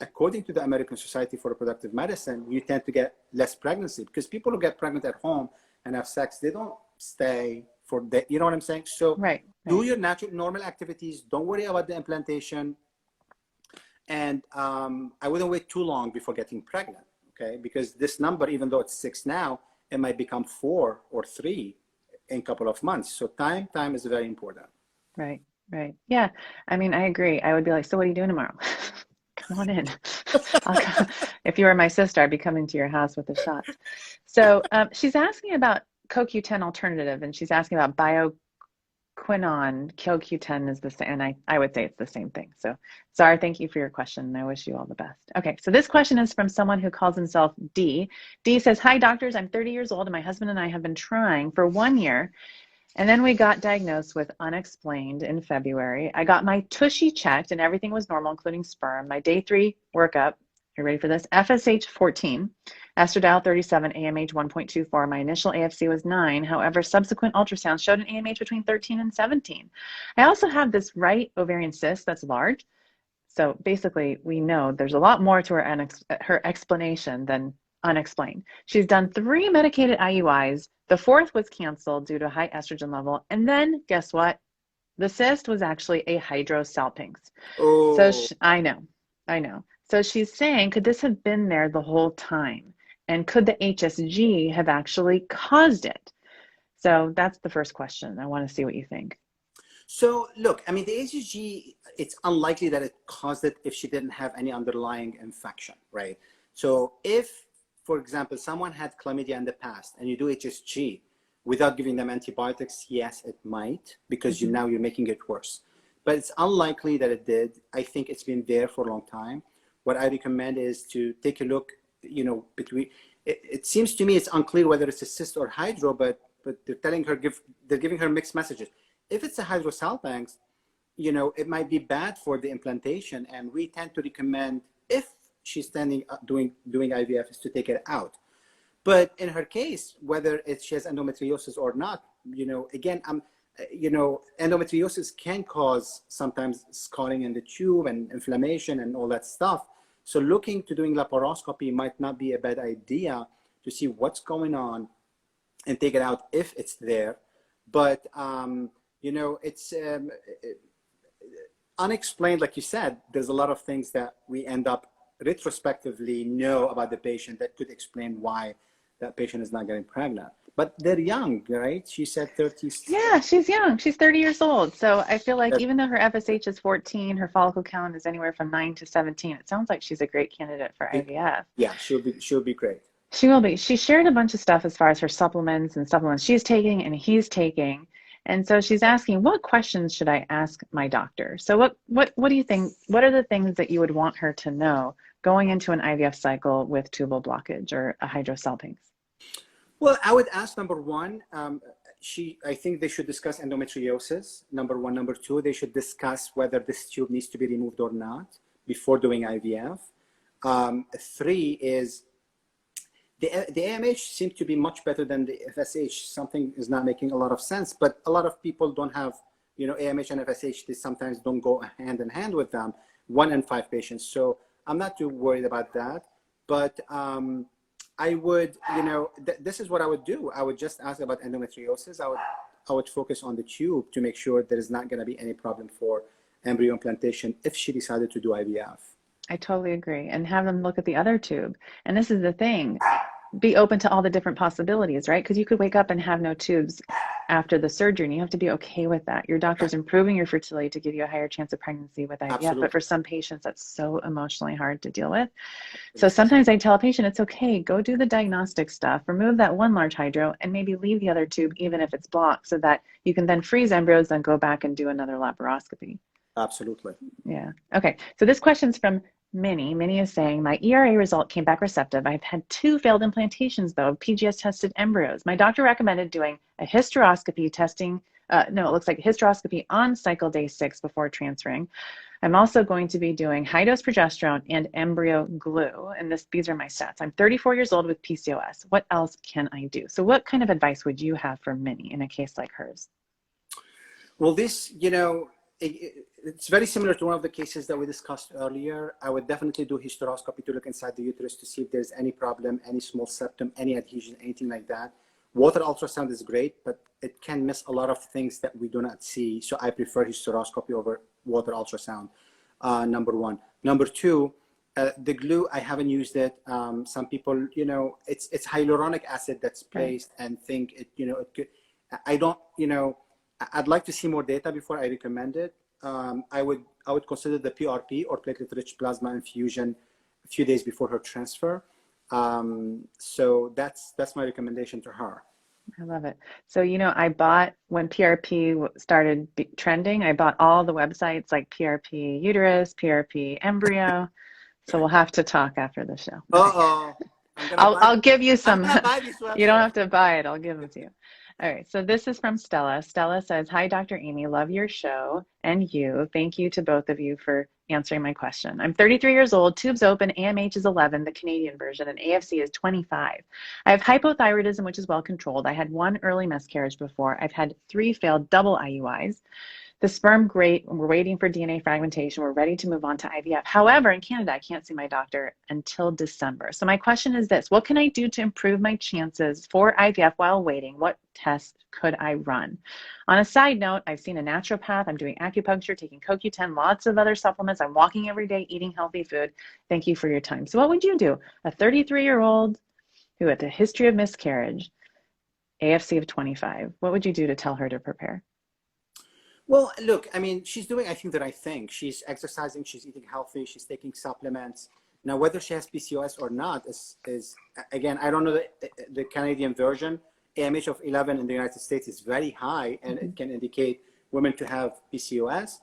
according to the American Society for Reproductive Medicine, you tend to get less pregnancy, because people who get pregnant at home and have sex, they don't stay for the, you know what I'm saying? So right. do your normal activities. Don't worry about the implantation. And I wouldn't wait too long before getting pregnant, okay? Because this number, even though it's 6 now, it might become 4 or 3 in a couple of months. So time is very important. Right. Yeah. I mean, I agree. I would be like, so what are you doing tomorrow? Come on in. If you were my sister, I'd be coming to your house with the shots. So she's asking about CoQ10 alternative, and she's asking about bioquinone. CoQ10 is the same, and I would say it's the same thing. So Zaher, thank you for your question, and I wish you all the best. Okay, so this question is from someone who calls himself D. D says, hi doctors, I'm 30 years old and my husband and I have been trying for 1 year, and then we got diagnosed with unexplained in February. I got my tushy checked and everything was normal, including sperm. My day 3 workup, you ready for this? FSH 14, estradiol 37, AMH 1.24. My initial AFC was 9. However, subsequent ultrasound showed an AMH between 13 and 17. I also have this right ovarian cyst that's large. So basically, we know there's a lot more to her explanation than unexplained. She's done 3 medicated IUIs. The 4th was canceled due to high estrogen level. And then guess what? The cyst was actually a hydrosalpinx. Oh. So I know. So she's saying, could this have been there the whole time? And could the HSG have actually caused it? So that's the first question. I want to see what you think. So look, I mean, the HSG, it's unlikely that it caused it if she didn't have any underlying infection, right? So if, for example, someone had chlamydia in the past and you do HSG without giving them antibiotics, yes, it might, because now you're making it worse. But it's unlikely that it did. I think it's been there for a long time. What I recommend is to take a look, between, it seems to me it's unclear whether it's a cyst or hydro, but they're telling her, they're giving her mixed messages. If it's a hydrosalpinx, it might be bad for the implantation, and we tend to recommend, if she's doing IVF, is to take it out. But in her case, whether she has endometriosis or not, again, endometriosis can cause sometimes scarring in the tube and inflammation and all that stuff. So looking to doing laparoscopy might not be a bad idea to see what's going on and take it out if it's there. But it's unexplained, like you said. There's a lot of things that we end up retrospectively know about the patient that could explain why that patient is not getting pregnant. But they're young, right? She said 30. Yeah, she's young. She's 30 years old. So I feel like even though her FSH is 14, her follicle count is anywhere from 9 to 17. It sounds like she's a great candidate for IVF. Yeah, she'll be great. She will be. She shared a bunch of stuff as far as her supplements she's taking and he's taking. And so she's asking, what questions should I ask my doctor? So what do you think? What are the things that you would want her to know going into an IVF cycle with tubal blockage or a hydrosalpinx? Well, I would ask, number one, I think they should discuss endometriosis, number one. Number two, they should discuss whether this tube needs to be removed or not before doing IVF. 3 is, the AMH seems to be much better than the FSH. Something is not making a lot of sense, but a lot of people don't have, AMH and FSH, they sometimes don't go hand in hand with them, 1 in 5 patients. So I'm not too worried about that. But I would, this is what I would do. I would just ask about endometriosis. I would focus on the tube to make sure there is not going to be any problem for embryo implantation if she decided to do IVF. I totally agree. And have them look at the other tube. And this is the thing. be open to all the different possibilities, right? Because you could wake up and have no tubes after the surgery, and you have to be okay with that. Your doctor's improving your fertility to give you a higher chance of pregnancy with IVF, Absolutely. but for some patients, that's so emotionally hard to deal with. So sometimes I tell a patient, it's okay, go do the diagnostic stuff, remove that one large hydro, and maybe leave the other tube, even if it's blocked, so that you can then freeze embryos, then go back and do another laparoscopy. Absolutely. Yeah. Okay. So this question's from Minnie. Minnie is saying, my ERA result came back receptive. I've had 2 failed implantations, though, of PGS tested embryos. My doctor recommended doing a hysteroscopy testing. No, it looks like a hysteroscopy on cycle day 6 before transferring. I'm also going to be doing high dose progesterone and embryo glue. And these are my stats. I'm 34 years old with PCOS. What else can I do? So what kind of advice would you have for Minnie in a case like hers? Well, this, you know, it's very similar to one of the cases that we discussed earlier. I would definitely do hysteroscopy to look inside the uterus to see if there's any problem, any small septum, any adhesion, anything like that. Water ultrasound is great, but it can miss a lot of things that we do not see. So I prefer hysteroscopy over water ultrasound, number one. Number two, the glue, I haven't used it. Some people, you know, it's hyaluronic acid that's placed and think it, you know, it could, I don't, you know, I'd like to see more data before I recommend it. I would consider the PRP or platelet-rich plasma infusion a few days before her transfer. So that's my recommendation to her. I love it. So, you know, I bought, when PRP started trending, I bought all the websites like PRP uterus, PRP embryo. So we'll have to talk after the show. Uh-oh. I'll give you some. You don't website. have to buy it. I'll give them to you. All right. So this is from Stella. Stella says, hi, Dr. Aimee. Love your show and you. Thank you to both of you for answering my question. I'm 33 years old, tubes open, AMH is 11, the Canadian version, and AFC is 25. I have hypothyroidism, which is well controlled. I had 1 early miscarriage before. I've had 3 failed double IUIs. The sperm, great. We're waiting for DNA fragmentation. We're ready to move on to IVF. However, in Canada, I can't see my doctor until December. So my question is this: what can I do to improve my chances for IVF while waiting? What tests could I run? On a side note, I've seen a naturopath. I'm doing acupuncture, taking CoQ10, lots of other supplements. I'm walking every day, eating healthy food. Thank you for your time. So what would you do? A 33-year-old who had a history of miscarriage, AFC of 25. What would you do to tell her to prepare? Well, look, I mean, she's doing, I think, the right thing. She's exercising, she's eating healthy, she's taking supplements. Now, whether she has PCOS or not is again, I don't know the Canadian version. AMH of 11 in the United States is very high, and it can indicate women to have PCOS.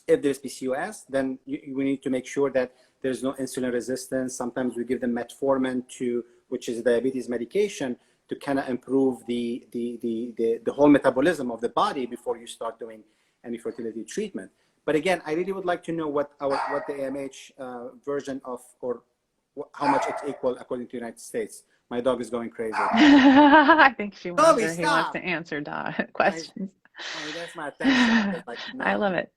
If there's PCOS, then we need to make sure that there's no insulin resistance. Sometimes we give them metformin, which is diabetes medication, to kind of improve the whole metabolism of the body before you start doing any fertility treatment. But again, I really would like to know what the AMH version of, or how much it's equal according to the United States. My dog is going crazy. I think he wants to answer questions. That's my attention. Like, no. I love it.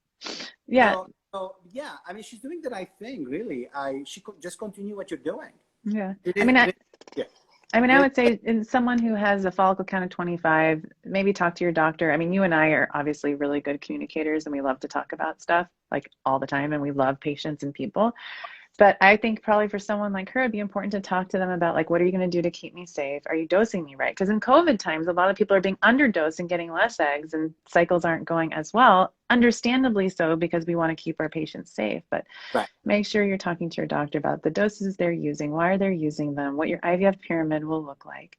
Yeah. So yeah, I mean, she's doing the right thing, really. She could just continue what you're doing. Yeah. I mean, I would say in someone who has a follicle count of 25, maybe talk to your doctor. I mean, you and I are obviously really good communicators, and we love to talk about stuff like all the time, and we love patients and people. But I think probably for someone like her, it'd be important to talk to them about, like, what are you going to do to keep me safe? Are you dosing me right? Because in COVID times, a lot of people are being underdosed and getting less eggs, and cycles aren't going as well, understandably so, because we want to keep our patients safe. But make sure you're talking to your doctor about the doses they're using, why they're using them, what your IVF pyramid will look like,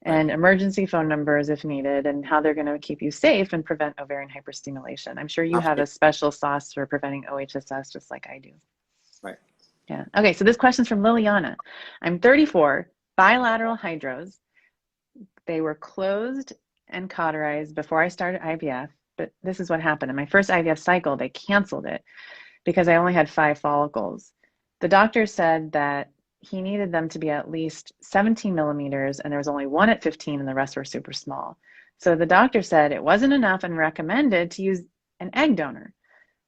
and emergency phone numbers if needed, and how they're going to keep you safe and prevent ovarian hyperstimulation. I'm sure you have a special sauce for preventing OHSS, just like I do. Right. Yeah. Okay. So this question's from Liliana. I'm 34, bilateral hydros. They were closed and cauterized before I started IVF, but this is what happened. In my first IVF cycle, they canceled it because I only had 5 follicles. The doctor said that he needed them to be at least 17 millimeters, and there was only 1 at 15 and the rest were super small. So the doctor said it wasn't enough and recommended to use an egg donor.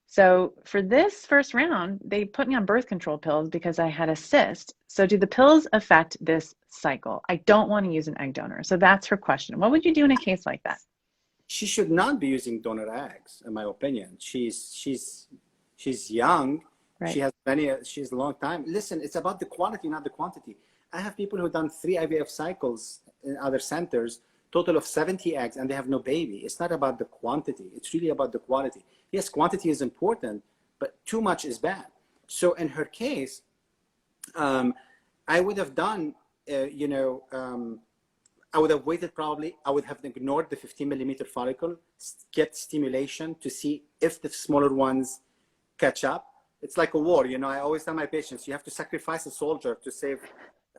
So for this first round, they put me on birth control pills because I had a cyst. So do the pills affect this cycle? I don't want to use an egg donor. So that's her question. What would you do in a case like that? She should not be using donor eggs, in my opinion. She's young, She has she has a long time. Listen, it's about the quality, not the quantity. I have people who've done 3 IVF cycles in other centers, total of 70 eggs, and they have no baby. It's not about the quantity. It's really about the quality. Yes, quantity is important, but too much is bad. So in her case, I would have done, I would have waited probably. I would have ignored the 15 millimeter follicle, get stimulation to see if the smaller ones catch up. It's like a war, I always tell my patients, you have to sacrifice a soldier to save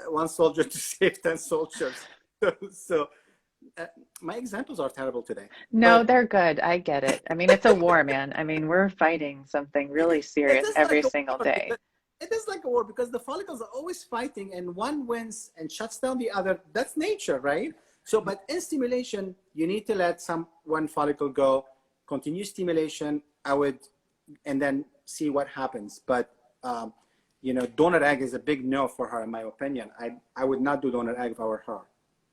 one soldier to save 10 soldiers. So my examples are terrible today. No, they're good. I get it. I mean, it's a war, man. I mean, we're fighting something really serious every single day. It is like a war because the follicles are always fighting and one wins and shuts down the other. That's nature, right? So, but in stimulation, you need to let one follicle go, continue stimulation, and then see what happens. But, donor egg is a big no for her, in my opinion. I would not do donor egg if I were her.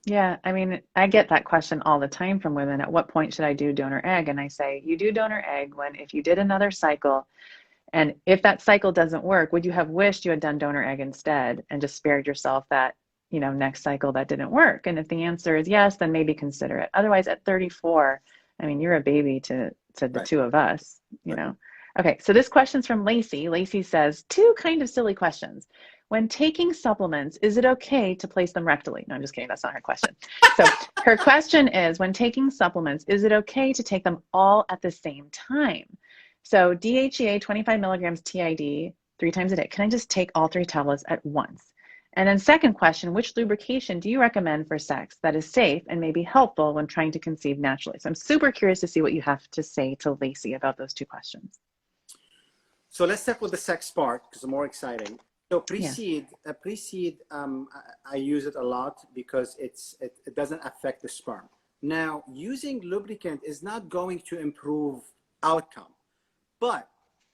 Yeah, I mean, I get that question all the time from women. At what point should I do donor egg? And I say, you do donor egg if you did another cycle, and if that cycle doesn't work, would you have wished you had done donor egg instead and just spared yourself that, next cycle that didn't work? And if the answer is yes, then maybe consider it. Otherwise, at 34, I mean, you're a baby to the two of us, Okay, so this question's from Lacey. Lacey says, 2 kind of silly questions. When taking supplements, is it okay to place them rectally? No, I'm just kidding. That's not her question. So her question is, when taking supplements, is it okay to take them all at the same time? So DHEA 25 milligrams TID 3 times a day. Can I just take all 3 tablets at once? And then second question, which lubrication do you recommend for sex that is safe and may be helpful when trying to conceive naturally? So I'm super curious to see what you have to say to Lacey about those 2 questions. So let's start with the sex part because it's more exciting. So pre-seed, I use it a lot because it doesn't affect the sperm. Now, using lubricant is not going to improve outcome, but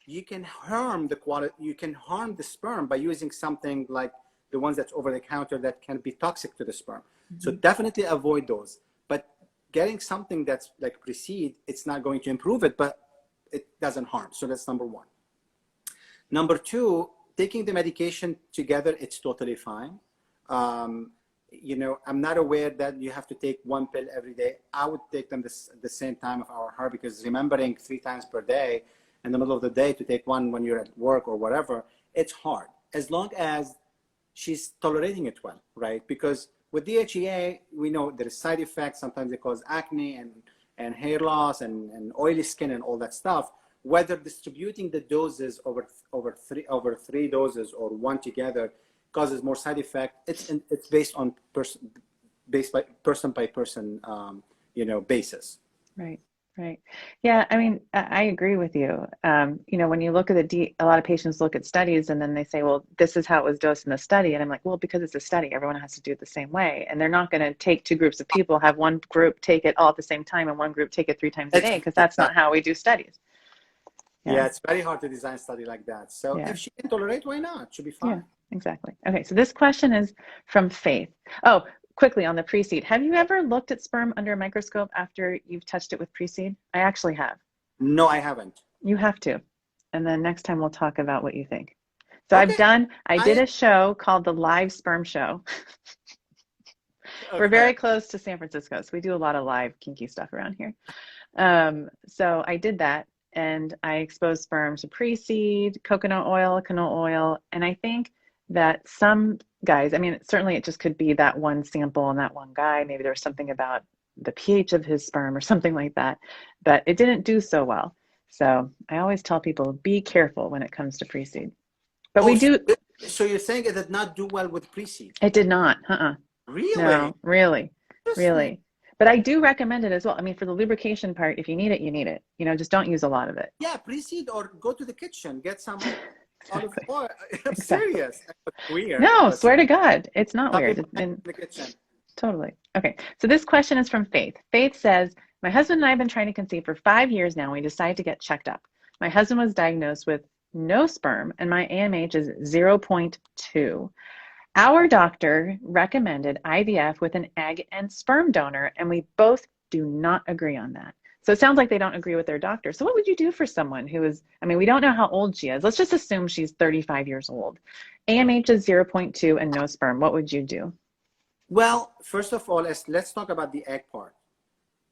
you can harm the quality. You can harm the sperm by using something like the ones that's over the counter that can be toxic to the sperm. Mm-hmm. So definitely avoid those. But getting something that's like pre-seed, it's not going to improve it, but it doesn't harm. So that's number 1. Number 2, taking the medication together, it's totally fine. I'm not aware that you have to take 1 pill every day. I would take them the same time if I were her, because remembering 3 times per day in the middle of the day to take 1 when you're at work or whatever, it's hard. As long as she's tolerating it well, right? Because with DHEA, we know there is side effects. Sometimes they cause acne and hair loss and oily skin and all that stuff. Whether distributing the doses over 3 doses or 1 together causes more side effect, it's based on person by person basis. Right. Yeah, I mean, I agree with you. When you look at a lot of patients look at studies and then they say, well, this is how it was dosed in the study. And I'm like, well, because it's a study, everyone has to do it the same way. And they're not going to take 2 groups of people, have one group take it all at the same time and one group take it 3 times a day, because that's not how we do studies. Yeah, it's very hard to design a study like that. So if she can tolerate, why not? It should be fine. Yeah, exactly. Okay, so this question is from Faith. Oh, quickly on the pre-seed. Have you ever looked at sperm under a microscope after you've touched it with pre-seed? I actually have. No, I haven't. You have to. And then next time we'll talk about what you think. So okay. I did a show called the Live Sperm Show. Okay. We're very close to San Francisco, so we do a lot of live kinky stuff around here. So I did that. And I exposed sperm to pre-seed, coconut oil, canola oil. And I think that some guys, I mean, certainly it just could be that one sample and that one guy. Maybe there was something about the pH of his sperm or something like that, but it didn't do so well. So I always tell people, be careful when it comes to pre-seed. But we do. So you're saying it did not do well with pre-seed? It did not. Really? No, really. But I do recommend it as well. I mean, for the lubrication part, if you need it, you need it. Just don't use a lot of it. Yeah, pre-seed or go to the kitchen, get some olive oil. I'm serious. Weird. No, swear to God, it's not weird. It's in the kitchen. Totally. Okay, so this question is from Faith. Faith says, my husband and I have been trying to conceive for 5 years now. We decided to get checked up. My husband was diagnosed with no sperm, and my AMH is 0.2. Our doctor recommended IVF with an egg and sperm donor, and we both do not agree on that. So it sounds like they don't agree with their doctor. So what would you do for someone who is, I mean, we don't know how old she is. Let's just assume she's 35 years old. AMH is 0.2 and no sperm. What would you do? Well, first of all, let's talk about the egg part.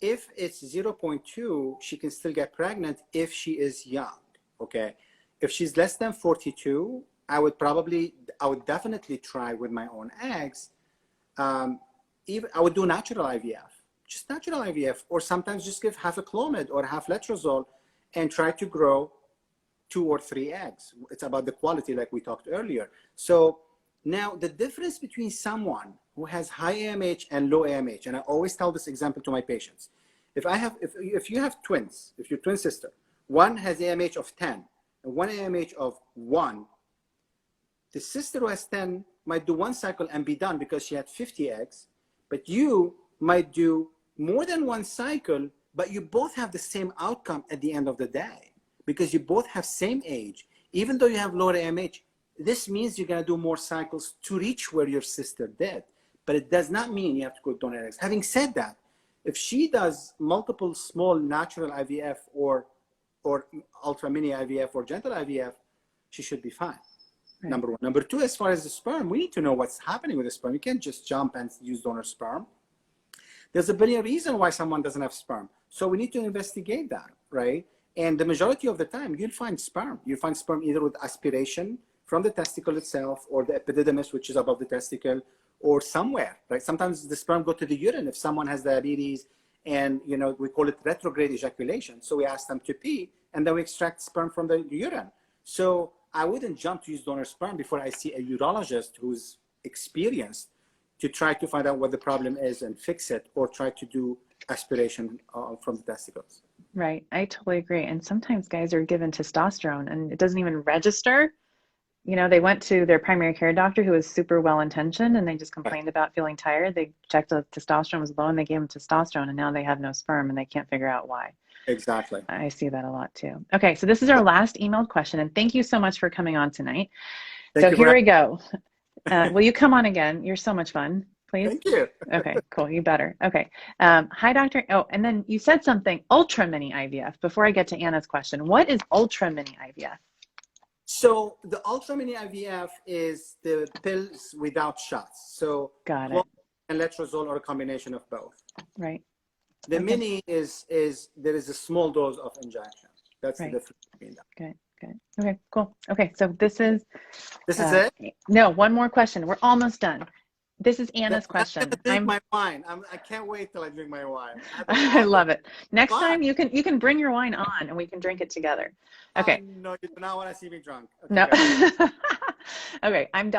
If it's 0.2, she can still get pregnant if she is young, okay? If she's less than 42, I would definitely try with my own eggs. I would do natural IVF, just natural IVF, or sometimes just give half a Clomid or half letrozole and try to grow 2 or 3 eggs. It's about the quality like we talked earlier. So now the difference between someone who has high AMH and low AMH, and I always tell this example to my patients. If you have twins, if your twin sister, one has AMH of 10 and one AMH of 1, the sister who has 10 might do 1 cycle and be done because she had 50 eggs, but you might do more than 1 cycle, but you both have the same outcome at the end of the day because you both have same age. Even though you have lower AMH, this means you're going to do more cycles to reach where your sister did, but it does not mean you have to go donor eggs. Having said that, if she does multiple small natural IVF or ultra mini IVF or gentle IVF, she should be fine. Right. Number 1. Number 2, as far as the sperm, we need to know what's happening with the sperm. You can't just jump and use donor sperm. There's a billion reasons why someone doesn't have sperm. So we need to investigate that, right? And the majority of the time, you'll find sperm. You'll find sperm either with aspiration from the testicle itself or the epididymis, which is above the testicle, or somewhere, right? Sometimes the sperm go to the urine if someone has diabetes and, you know, we call it retrograde ejaculation. So we ask them to pee and then we extract sperm from the urine. So I wouldn't jump to use donor sperm before I see a urologist who's experienced to try to find out what the problem is and fix it, or try to do aspiration from the testicles. Right. I totally agree. And sometimes guys are given testosterone and it doesn't even register. You know, they went to their primary care doctor who was super well-intentioned and they just complained about feeling tired. They checked the testosterone was low and they gave them testosterone and now they have no sperm and they can't figure out why. Exactly. I see that a lot too. Okay, so this is our last emailed question and thank you so much for coming on tonight. So here we go. Will you come on again? You're so much fun, please. Thank you. Okay, cool. You better. Okay. Hi, doctor. Oh, and then you said something, ultra mini IVF. Before I get to Anna's question, what is ultra mini IVF? So the ultra mini IVF is the pills without shots. So got it. And letrozole or a combination of both. Right. The mini is there is a small dose of injection. That's the difference between them. Good. Good. Okay, cool. Okay, so this is it? No, one more question. We're almost done. This is Anna's question. Drink my wine. I can't wait till I drink my wine. I love it. Next time you can bring your wine on and we can drink it together. Okay. No, you do not want to see me drunk. Okay, no. Okay, I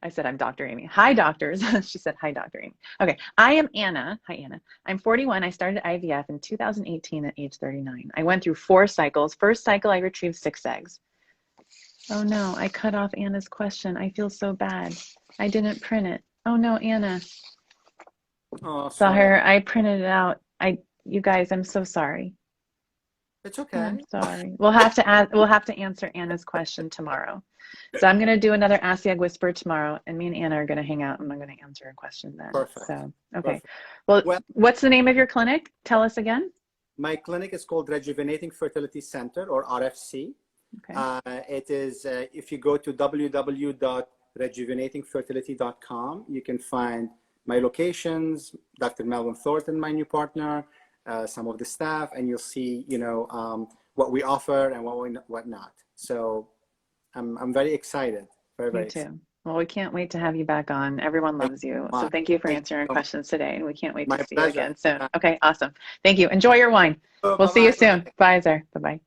said I'm Dr. Aimee. Hi, doctors. She said, hi, Dr. Aimee. Okay, I am Anna. Hi, Anna. I'm 41. I started IVF in 2018 at age 39. I went through 4 cycles. First cycle, I retrieved 6 eggs. Oh no, I cut off Anna's question. I feel so bad. I didn't print it. Oh no, Anna. Oh, Zaher, I printed it out. You guys, I'm so sorry. It's okay. I'm sorry. We'll have to answer Anna's question tomorrow. So I'm going to do another Ask the Egg Whisperer tomorrow, and me and Anna are going to hang out, and I'm going to answer a question then. Perfect. So, okay. Perfect. Well, what's the name of your clinic? Tell us again. My clinic is called Rejuvenating Fertility Center, or RFC. Okay. It is, if you go to www.rejuvenatingfertility.com, you can find my locations, Dr. Melvin Thornton, my new partner, some of the staff, and you'll see, you know, what we offer and what not. So I'm very excited. Very Me too. Excited. Well, we can't wait to have you back on. Everyone loves you. So thank you for answering our questions today, and we can't wait to see you again soon. Okay, awesome. Thank you. Enjoy your wine. We'll see you soon. Bye, Zaher. Bye-bye.